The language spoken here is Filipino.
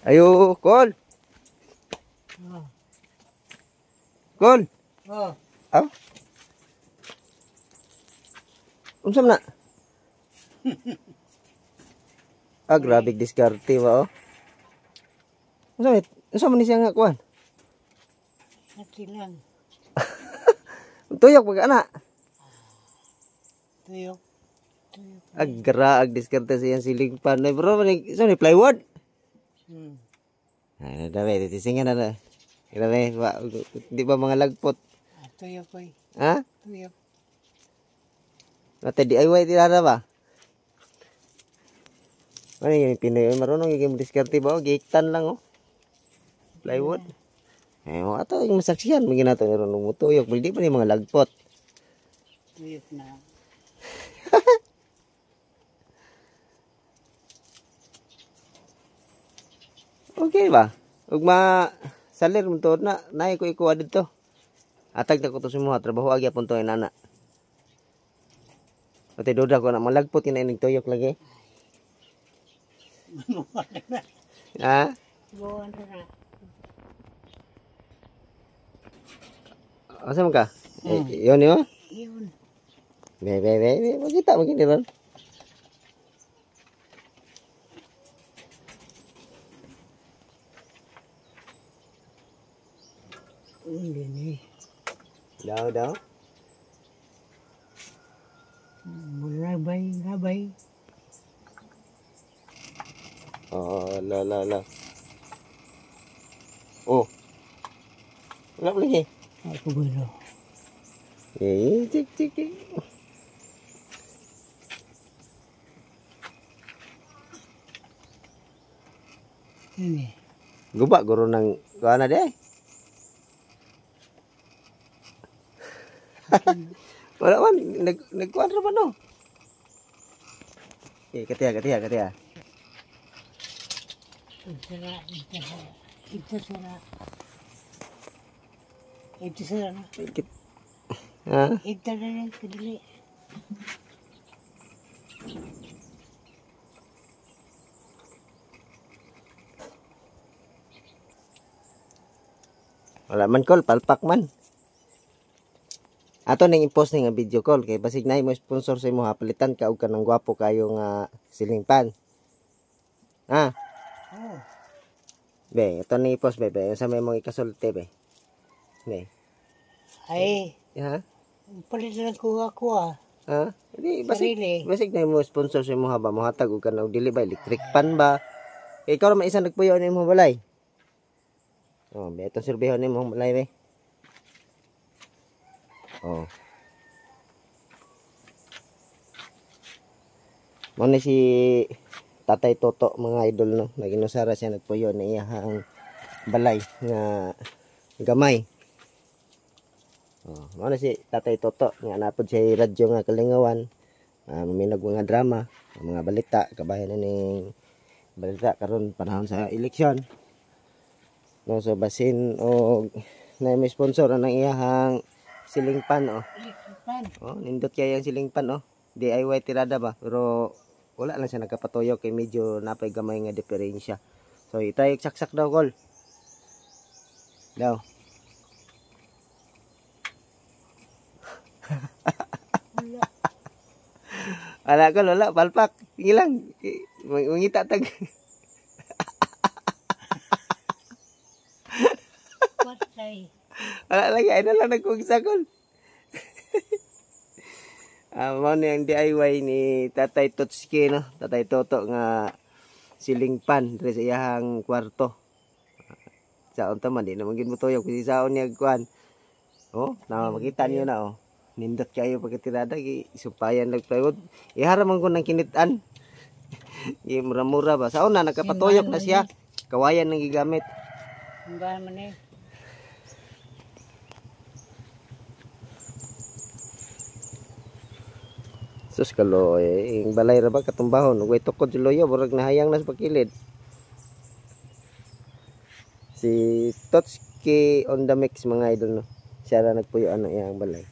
Ayo, Kol. Kol. Oh. Ah? Unsam na? Ah, grabe diskarte ba, oh. Unsam man ni siya nga kuan? Nakilang. Tuyok pag ana. Tuyok. Agra ag diskarte siya siling pan. Ay bro, sa ni plywood. Ah, dami titisingan na. Grabe, di ba mga lagpot? Tuyok koy. Ha? Tuyok. Nate DIY tirada ba? Ano yung Pinoy? Marunong yung diskarte ba? Giktan lang, oh. Plywood. Eh, mga ito yung masaksiyan. May ginato marunong mo tuyok. Hindi pa yung mga lagpot. Tuyok na. Okay ba? Ug salir mo to na naay ko ikuha dito. Atag na ko to simuha trabaho agi apon to inana. Pati duda ko na malagpot kinain tuyok lagi. Ha? Buwan na. Asa man ka? Yun yun? Yun. Be. Magkita magini ron. Hindi ni. Daw. Rabay. Oh, la. Oh. Wala pa lagi. Ako gulo. Cik. Ini. Guba guru nang kuana de. Wala man nagkuadra pa no. Katiya. Ito sara na. Ha? Ito na lang kadali. Wala man call, palpak man. Ato ning i-post ning video call kay basig na mo sponsor sa imo palitan ka og kanang gwapo kayo nga ceiling fan. Ha? Oh. Be, ito ning i-post be, sa may mong ikasulti be. Be. Ay. Ha? Palit lang ko ah. Ha? Di Sarili. basig na mo sponsor sa imo ba mohatag og kanang dili ba electric fan ba? Kay ikaw ra man isa nagpuyo ni mo balay. Oh, be ito serbiho ni mo balay be. Oh. Muna si Tatay Toto mga idol no. Naginusara siya nagpuyo na iyahang balay nga gamay. Oh, muna si Tatay Toto nga napod siya radyo nga kalingawan. Maminag mga drama, mga balita, kabayan na ning balita karon panahon sa eleksyon. No, so basin o na may sponsor ang iyahang ceiling fan oh. Oh, nindot kaya yung ceiling fan oh. DIY tirada ba pero wala lang siya nagkapatuyok kay medyo napay gamay nga diferensya. So itay saksak daw kol. Daw. Wala kol wala palpak. Ilang mangita tag. Patay. Wala lagi, ay na lang nagkugsakol. Mao ni ang DIY ni Tatay Totski no, Tatay Toto nga ceiling fan diri sa iyahang kwarto. Saon ta man di na magin mo tuyok kasi saon niya kuan. Oh, na makita niyo na oh. Nindot kayo pagkatirada gi sumpayan lang plywood. Ihara man ko nang kinitan. Gi mura-mura ba. Saon na nagkapatuyok na siya. Kawayan nang gigamit. Ba man eh. Sus kalo yung balay ra ba katumbahon ug way tukod si loyo burag nahayang na sa pakilid. Si Totski on the mix mga idol no. Siya ra nagpuyo ano iyang balay.